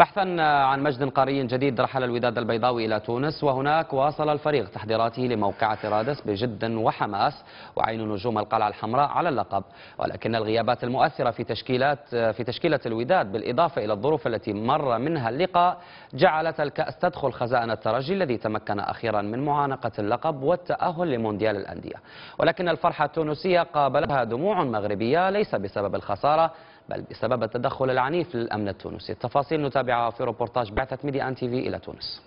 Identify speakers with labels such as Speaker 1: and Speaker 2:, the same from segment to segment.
Speaker 1: بحثا عن مجد قاري جديد رحل الوداد البيضاوي إلى تونس، وهناك واصل الفريق تحضيراته لموقعة رادس بجد وحماس وعين نجوم القلعة الحمراء على اللقب. ولكن الغيابات المؤثرة في تشكيلة الوداد بالإضافة إلى الظروف التي مر منها اللقاء جعلت الكأس تدخل خزائن الترجي الذي تمكن أخيرا من معانقة اللقب والتأهل لمونديال الأندية. ولكن الفرحة التونسية قابلها دموع مغربية ليس بسبب الخسارة بل بسبب التدخل العنيف للأمن التونسي. التفاصيل نتابعها في روبورتاج بعثة ميديا أن تي في إلى تونس.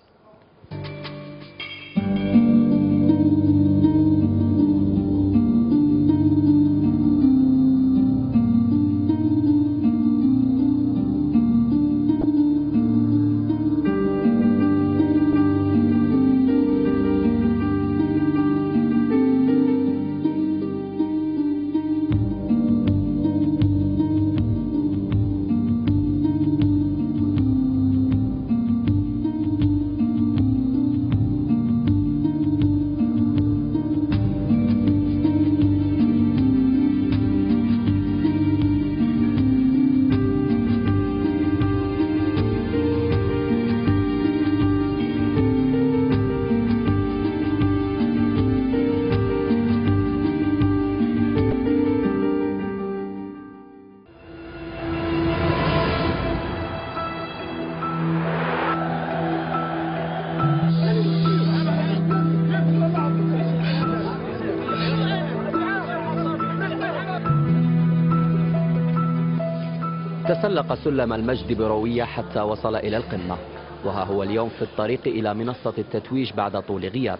Speaker 1: تسلق سلم المجد بروية حتى وصل إلى القمة، وها هو اليوم في الطريق إلى منصة التتويج بعد طول غياب.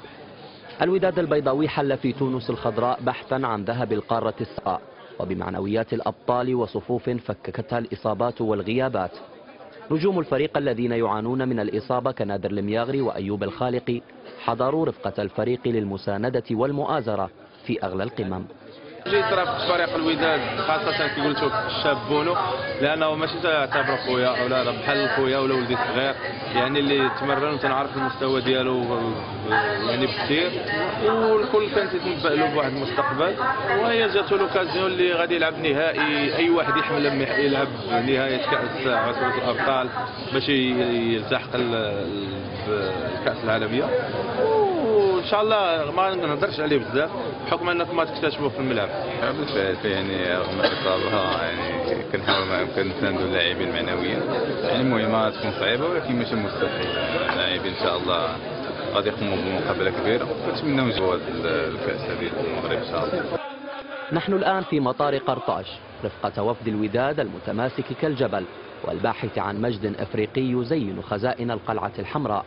Speaker 1: الوداد البيضاوي حل في تونس الخضراء بحثا عن ذهب القارة السمراء وبمعنويات الأبطال وصفوف فككتها الإصابات والغيابات. نجوم الفريق الذين يعانون من الإصابة كنادر المياغري وأيوب الخالقي حضروا رفقة الفريق للمساندة والمؤازرة في أغلى القمم.
Speaker 2: جيت رافق فريق الوداد خاصة كي قلت الشاب بونو، لأنه ماشي تعتبر خويا ولا بحال خويا ولا ولدي صغير، يعني اللي تمرن وتنعرف المستوى ديالو يعني بكثير، والكل كان تيتنبأ له بواحد المستقبل، وهي جاتو لوكازيون اللي غادي يلعب نهائي أي واحد يحمل يلعب نهاية كأس عصرة الأبطال باش يلتحق الكأس العالمية. ان شاء الله ما نهضرش عليه بزاف بحكم انكم ما تكتشفوا في الملعب.
Speaker 3: بالفعل يعني رغم الاصابه يعني كنحاول ما يمكن نساندوا اللاعبين معنويا، يعني المهمه تكون صعيبه ولكن ماشي مستحيل. اللاعبين ان شاء الله غادي يقوموا بمقابله كبيره ونتمنوا نجيبوا هذا الكاس هذه المغرب ان شاء الله.
Speaker 1: نحن الآن في مطار قرطاج رفقة وفد الوداد المتماسك كالجبل والباحث عن مجد أفريقي يزين خزائن القلعة الحمراء.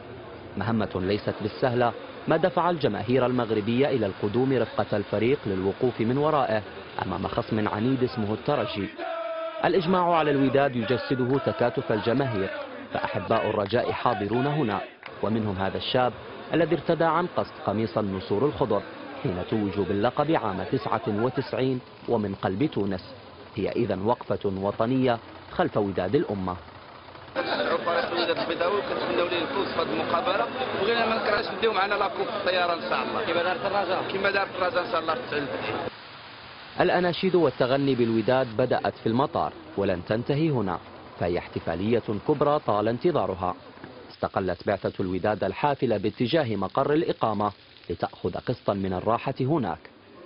Speaker 1: مهمة ليست بالسهلة ما دفع الجماهير المغربية إلى القدوم رفقة الفريق للوقوف من ورائه أمام خصم عنيد اسمه الترجي. الإجماع على الوداد يجسده تكاتف الجماهير، فأحباء الرجاء حاضرون هنا، ومنهم هذا الشاب الذي ارتدى عن قصد قميص النسور الخضر حين توجوا باللقب عام 99 ومن قلب تونس. هي إذن وقفة وطنية خلف وداد الأمة.
Speaker 4: فريق الوداد البيضاوي وكنتمناو ليه الفوز في هذه المقابله، وبغينا ما نكرهش نديو معنا لاكوب في الطياره ان شاء الله كما دارت الرجاء ان شاء الله في 9 البدايه.
Speaker 1: الأناشيد والتغني بالوداد بدأت في المطار ولن تنتهي هنا، فهي احتفالية كبرى طال انتظارها. استقلت بعثة الوداد الحافلة باتجاه مقر الإقامة لتأخذ قسطا من الراحة هناك.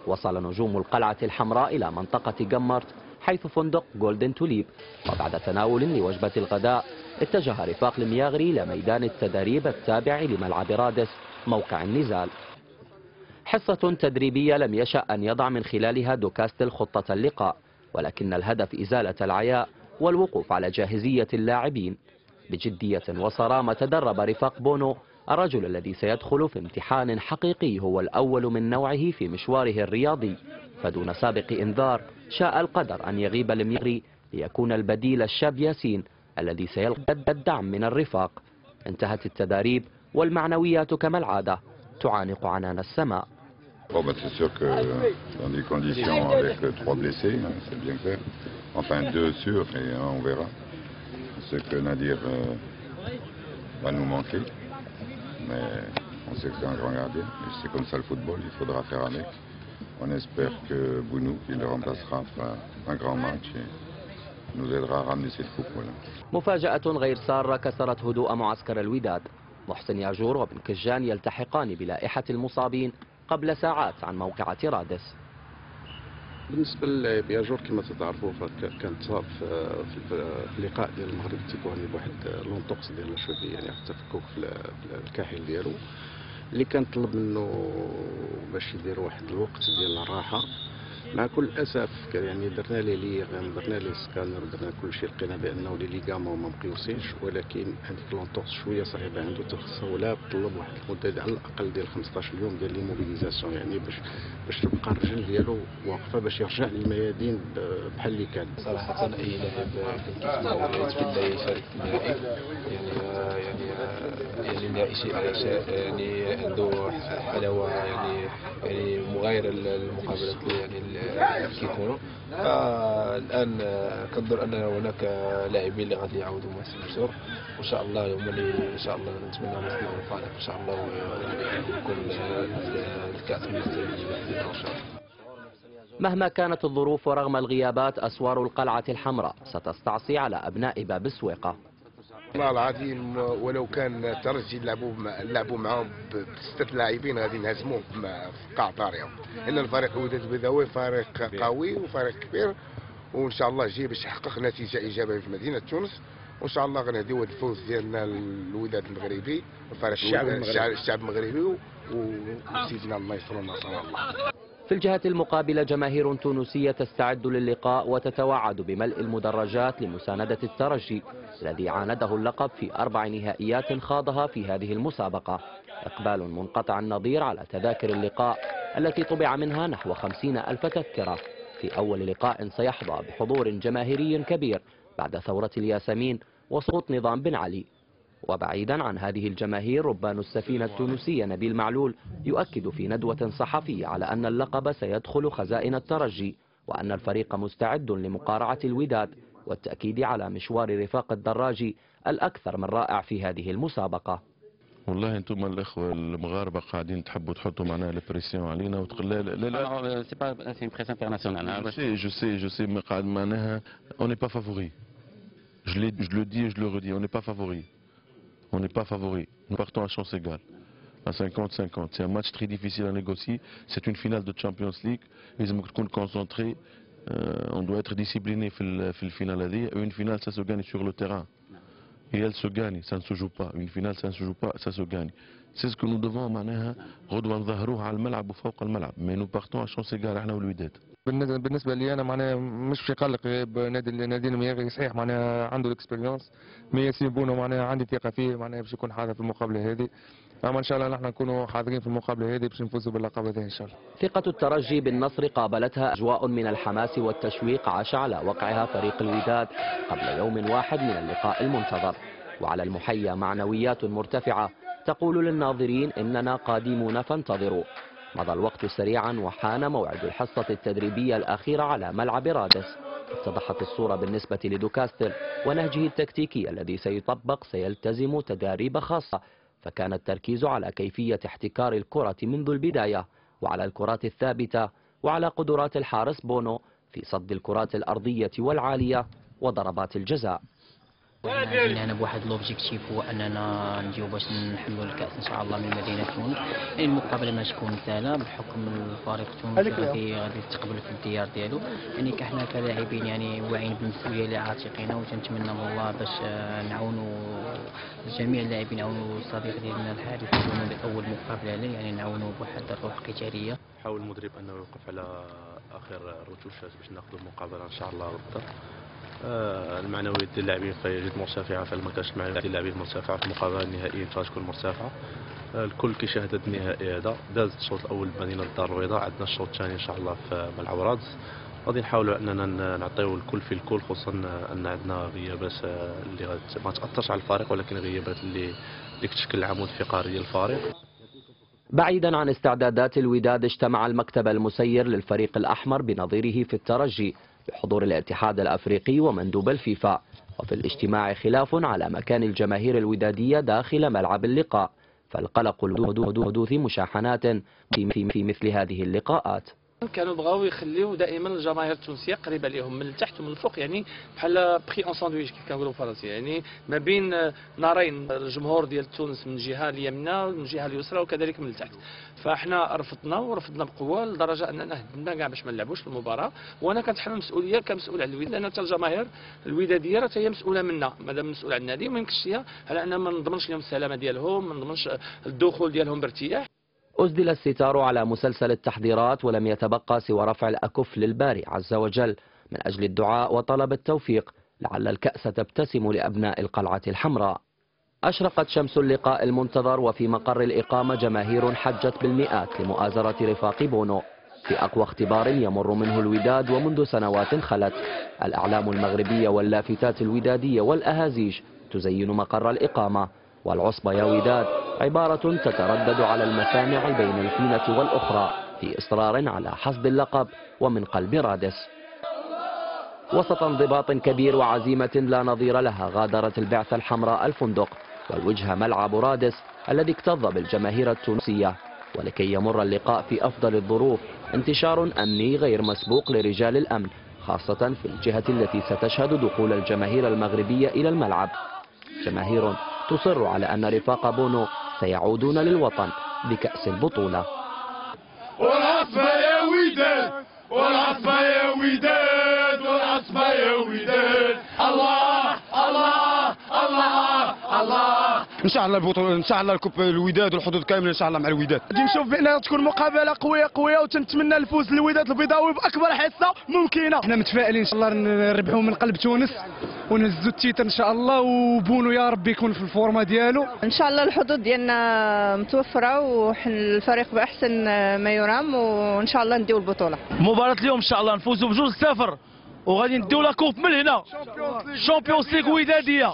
Speaker 1: وصل نجوم القلعة الحمراء إلى منطقة جمرت حيث فندق جولدن توليب، وبعد تناول لوجبة الغداء اتجه رفاق المياغري إلى ميدان التدريب التابع لملعب رادس موقع النزال. حصة تدريبية لم يشأ أن يضع من خلالها دوكاستل خطة اللقاء، ولكن الهدف إزالة العياء والوقوف على جاهزية اللاعبين. بجدية وصرامة تدرب رفاق بونو، الرجل الذي سيدخل في امتحان حقيقي هو الأول من نوعه في مشواره الرياضي، فدون سابق إنذار شاء القدر أن يغيب المياغري ليكون البديل الشاب ياسين الذي سيلقى الدعم من الرفاق. انتهت التداريب والمعنويات كما العادة تعانق عنان السماء.
Speaker 3: Bon, bah, c'est sûr que dans des conditions avec 3 blessés, hein, c'est bien clair. Enfin 2 sûrs et 1 on verra. Ce que Nadir va nous manquer. Mais on sait que c'est un grand gardien. Et c'est comme ça le football, il faudra faire avec. On espère que Bounou, qui le remplacera, fera un grand match et nous aidera à ramener cette coupe. Voilà.
Speaker 1: مفاجأة غير سارة كسرت هدوء معسكر الوداد. محسن ياجور وابن كجان يلتحقان بلائحة المصابين قبل ساعات عن موقعة رادس.
Speaker 5: بالنسبه لبياجور كما تعرفوا كان تصاب في اللقاء ديال المغرب التطواني بواحد لونطوكس ديال الشوفي، يعني واحد التفكك في الكاحل ديالو اللي كان طلب منه باش يدير واحد الوقت ديال الراحه. مع كل اسف يعني درنا ليه ليغ، درنا ليه سكانر، درنا كل شيء، لقينا بانه لي ليغامون ما مقيوسينش، ولكن هذيك لونطوكس شويه صعيبه عنده، تخصو لا طلب واحد المده على الاقل ديال 15 يوم ديال لي موبيليزاسيون، يعني باش تبقى الرجل ديالو واقفه باش يرجع للميادين بحال اللي كان.
Speaker 6: صراحه اي لاعب يتمنى يشارك في النهائي، يعني النهائي شيء على شيء، يعني عنده حلاوه يعني مغايره للمقابلات يعني كيكونوا. الان كنظن ان هناك لاعبين اللي غادي يعاودوا محسن الجسور، وان شاء الله هما اللي ان شاء الله نتمنى نصيبهم الفارق ان شاء الله، ويكون الكاس بالنسبه لنا ان شاء الله.
Speaker 1: مهما كانت الظروف ورغم الغيابات، أسوار القلعة الحمراء ستستعصي على أبناء باب السويقة.
Speaker 7: والله العظيم ولو كان الترجي لعبوا معاهم بستة لاعبين غادي نهزموه في قاع طاريه، ان الفريق الوداد البيضاوي فريق قوي وفريق كبير، وان شاء الله جاي باش يحقق نتيجه ايجابيه في مدينه تونس، وان شاء الله غنهديو الفوز ديالنا الوداد المغربي، الشعب المغربي، وسيدنا الله يسترنا ان شاء الله.
Speaker 1: في الجهة المقابلة جماهير تونسية تستعد للقاء وتتوعد بملء المدرجات لمساندة الترجي الذي عانده اللقب في 4 نهائيات خاضها في هذه المسابقة. إقبال منقطع النظير على تذاكر اللقاء التي طبع منها نحو 50,000 تذكرة في أول لقاء سيحظى بحضور جماهيري كبير بعد ثورة الياسمين وسقوط نظام بن علي. وبعيدا عن هذه الجماهير، ربان السفينة التونسية نبيل معلول يؤكد في ندوة صحفية على أن اللقب سيدخل خزائن الترجي، وأن الفريق مستعد لمقارعة الوداد، والتأكيد على مشوار رفاق الدراجي الأكثر من رائع في هذه المسابقة.
Speaker 8: والله انتم الاخوه المغاربه قاعدين تحبوا تحطوا معناها البريسيون علينا وتقول لا سي با سي بريسيون انترناسيونال. جو سي قاعد معناها اون ني با فافوري. Je le dis et je le redis, on n'est pas favori. On n'est pas favori. Nous partons à chance égale. À 50-50. C'est un match très difficile à négocier. C'est une finale de Champions League. Ils sont concentrés. On doit être discipliné في الفينال هذه. Une finale, ça se gagne sur le terrain. Et elle se gagne, ça ne se joue pas. Une finale, ça ne se joue pas, ça se gagne. C'est ce que nous devons معناها غدوة نظهروها على الملعب وفوق الملعب. Mais nous partons à chance égale احنا والوداد.
Speaker 9: بالنسبه لي انا معناها مش يقلق نادي المياغي، صحيح معناها عنده الاكسبيريونس، مي ياسين بونو معناها عندي ثقه فيه معناها باش يكون حاضر في المقابله هذه، اما ان شاء الله نحن نكونوا حاضرين في المقابله هذه باش نفوزوا باللقب هذا ان شاء الله.
Speaker 1: ثقة الترجي بالنصر قابلتها أجواء من الحماس والتشويق عاش على وقعها فريق الوداد قبل يوم واحد من اللقاء المنتظر، وعلى المحيا معنويات مرتفعة تقول للناظرين إننا قادمون فانتظروا. مضى الوقت سريعا وحان موعد الحصة التدريبية الأخيرة على ملعب رادس. اتضحت الصورة بالنسبة لدوكاستر ونهجه التكتيكي الذي سيطبق سيلتزم تداريب خاصة، فكان التركيز على كيفية احتكار الكرة منذ البداية، وعلى الكرات الثابتة، وعلى قدرات الحارس بونو في صد الكرات الأرضية والعالية وضربات الجزاء.
Speaker 10: أنا بواحد لوبجيكتيف هو أننا نجيو باش نحملوا الكأس إن شاء الله من مدينة تونس. يعني المقابلة ما تكون سهلة بحكم الفريق التونسي غادي يستقبل في الديار ديالو، يعني كحنا كلاعبين يعني واعيين بالمسؤولية اللي عاتقينا، وتنتمنى من الله باش نعاونوا جميع اللاعبين، نعاونوا الصديق ديالنا الحارس أول مقابلة له، يعني نعاونوا بواحد الروح قتالية.
Speaker 5: حاول المدرب أنه يوقف على آخر الرتوشات باش ناخذوا المقابلة إن شاء الله غدا. المعنويات ديال اللاعبين فهي جد مرتفعه، فما كانش المعنويات ديال اللاعبين مرتفعه في المقابله النهائيه فتكون مرتفعه. الكل كيشاهد هذا النهائي هذا. داز الشوط الاول بمدينه الدار البيضاء، عندنا الشوط الثاني ان شاء الله في ملعب رادس. غادي نحاولوا اننا نعطيو الكل في الكل، خصوصا ان عندنا غيابات اللي ما تاثرش على الفريق، ولكن غيابات اللي كتشكل العمود الفقري ديال الفريق.
Speaker 1: بعيدا عن استعدادات الوداد، اجتمع المكتب المسير للفريق الأحمر بنظيره في الترجي بحضور الاتحاد الأفريقي ومندوب الفيفا، وفي الاجتماع خلاف على مكان الجماهير الودادية داخل ملعب اللقاء، فالقلق حدوث مشاحنات في مثل هذه اللقاءات.
Speaker 11: كانوا بغاو يخليو دائما الجماهير التونسيه قريبه لهم من التحت ومن الفوق، يعني بحال بخي اون ساندويتش كيف كنقولوا بالفرنسيه، يعني ما بين نارين، الجمهور ديال تونس من الجهه اليمنى ومن الجهه اليسرى وكذلك من التحت. فاحنا رفضنا بقوه لدرجه اننا هدمنا كاع باش ما نلعبوش في المباراه، وانا كنتحمل المسؤوليه كمسؤول على الوداد، لان حتى الجماهير الوداديه راه هي مسؤوله منا، مادام مسؤول على النادي وما يمكنش ليا على ان ما نضمنش لهم السلامه ديالهم، ما نضمنش الدخول ديالهم بارتياح.
Speaker 1: أسدل الستار على مسلسل التحضيرات ولم يتبقى سوى رفع الأكف للباري عز وجل من أجل الدعاء وطلب التوفيق، لعل الكأس تبتسم لأبناء القلعة الحمراء. أشرقت شمس اللقاء المنتظر وفي مقر الإقامة جماهير حجت بالمئات لمؤازرة رفاق بونو في أقوى اختبار يمر منه الوداد ومنذ سنوات خلت. الأعلام المغربية واللافتات الودادية والأهازيج تزين مقر الإقامة، والعصبة يا وداد عبارة تتردد على المسامع بين الفينة والأخرى في إصرار على حصد اللقب ومن قلب رادس. وسط انضباط كبير وعزيمة لا نظير لها غادرت البعثة الحمراء الفندق والوجهة ملعب رادس الذي اكتظ بالجماهير التونسية، ولكي يمر اللقاء في أفضل الظروف انتشار أمني غير مسبوق لرجال الأمن، خاصة في الجهة التي ستشهد دخول الجماهير المغربية إلى الملعب. جماهير تصر على أن رفاق بونو سيعودون للوطن بكأس البطولة.
Speaker 12: والعصبة يا وداد، والعصبة يا وداد، والعصبة يا وداد، الله الله الله الله.
Speaker 13: ان شاء الله البطوله، ان شاء الله الكوب الوداد والحظوظ كامله ان شاء الله مع الوداد. غادي نشوف بان تكون مقابله قويه وتنتمنى الفوز للوداد البيضاوي باكبر حصه ممكنه. احنا متفائلين ان شاء الله نربحوا من قلب تونس ونهزوا التيتر ان شاء الله، وبونو يا رب يكون في الفورمه ديالو.
Speaker 14: ان شاء الله الحظوظ ديالنا متوفره والفريق باحسن ما يرام، وان شاء الله نديو البطوله.
Speaker 15: مباراه اليوم ان شاء الله نفوزوا ب2-0 وغادي نديو لا كوب من هنا. شامبيونز ليغ وداديه،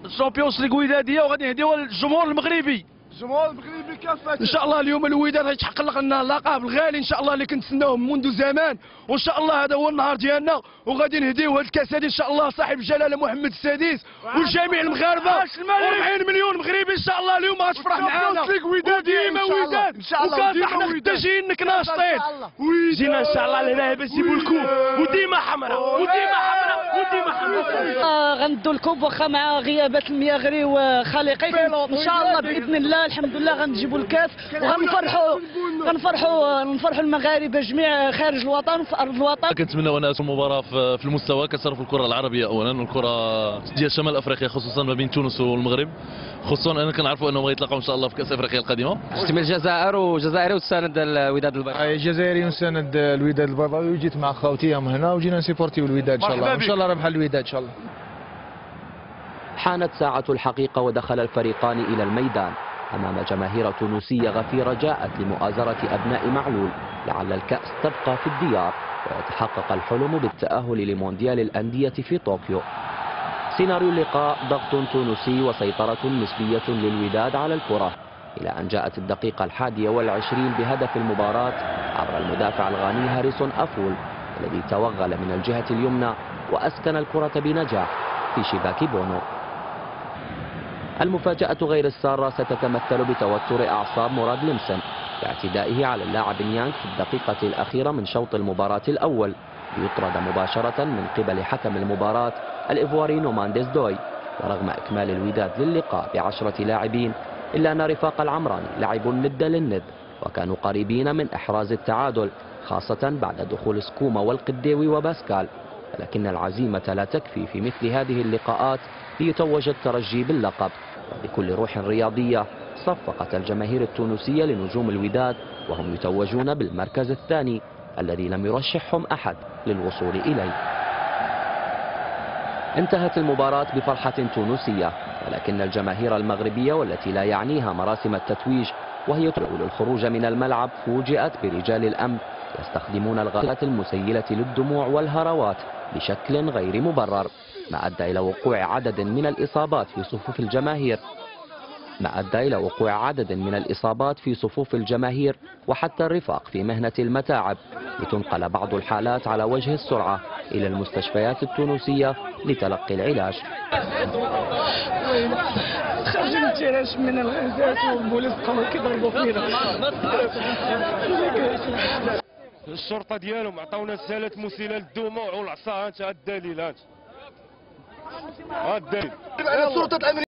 Speaker 15: الشامبيونز ليغ وداديه وغادي نهديوها للجمهور المغربي.
Speaker 13: الجمهور المغربي كافه
Speaker 15: ان شاء الله اليوم الوداد غيتحقق لنا اللقب الغالي ان شاء الله اللي كنتسناوه منذ زمان، وان شاء الله هذا هو النهار ديالنا وغادي نهديو هذا الكاس هذه ان شاء الله صاحب الجلاله محمد السادس وجميع المغاربه. 40 مليون مغربي ان شاء الله اليوم غتفرح معنا. وديما وداد ان شاء الله، وكافه حنا خداجينك ناشطين جينا ان شاء الله لهنا باش نجيبوا الكوب، وديما حمراء وديما حمراء وديما حمراء.
Speaker 16: غندوا الكوب واخا مع غيابات المياغري وخالقي ان شاء الله باذن الله. الحمد لله غنجيبوا الكاس وغنفرحوا المغاربه جميع خارج الوطن وفي ارض الوطن.
Speaker 17: كنتمناو ان المباراه في المستوى كتصرف الكره العربيه اولا والكره ديال شمال افريقيا خصوصا ما بين تونس والمغرب، خصوصا انا كنعرفوا انهم غيتلاقاو ان شاء الله في كاس افريقيا القادمه.
Speaker 18: جيت من الجزائر وجزائري وتساند الوداد البيضاوي.
Speaker 6: جزائري ونساند الوداد البيضاوي وجيت مع خوتي من هنا وجينا نسيبورتيو الوداد ان شاء الله، ان شاء الله ربح الوداد ان شاء الله.
Speaker 1: حانت ساعة الحقيقة ودخل الفريقان إلى الميدان أمام جماهير تونسية غفيرة جاءت لمؤازرة أبناء معلول، لعل الكأس تبقى في الديار ويتحقق الحلم بالتأهل لمونديال الأندية في طوكيو. سيناريو اللقاء ضغط تونسي وسيطرة نسبية للوداد على الكرة، إلى أن جاءت الدقيقة 21 بهدف المباراة عبر المدافع الغاني هاريسون أفول الذي توغل من الجهة اليمنى وأسكن الكرة بنجاح في شباك بونو. المفاجأة غير السارة ستتمثل بتوتر أعصاب مراد لمسن باعتدائه على اللاعب نيانغ في الدقيقة الأخيرة من شوط المباراة الأول ليطرد مباشرة من قبل حكم المباراة الإيفواري نومانديز دوي. ورغم إكمال الوداد للقاء ب10 لاعبين إلا أن رفاق العمراني لعبوا الند للند وكانوا قريبين من إحراز التعادل، خاصة بعد دخول سكوما والقديوي وباسكال، ولكن العزيمة لا تكفي في مثل هذه اللقاءات ليتوج الترجي باللقب. وبكل روح رياضية صفقت الجماهير التونسية لنجوم الوداد وهم يتوجون بالمركز الثاني الذي لم يرشحهم أحد للوصول إليه. انتهت المباراة بفرحة تونسية، ولكن الجماهير المغربية والتي لا يعنيها مراسم التتويج وهي تحاول الخروج من الملعب فوجئت برجال الأمن يستخدمون الغازات المسيلة للدموع والهروات بشكل غير مبرر، ما أدى إلى وقوع عدد من الإصابات في صفوف الجماهير وحتى الرفاق في مهنة المتاعب، لتنقل بعض الحالات على وجه السرعة إلى المستشفيات التونسية لتلقي العلاج.
Speaker 16: خرجنا من الغازات والبوليس بقاو كيضربوا فينا.
Speaker 19: الشرطه ديالهم عطاونا رساله مسيله للدموع والعصا. انت الدليل، انت الدليل.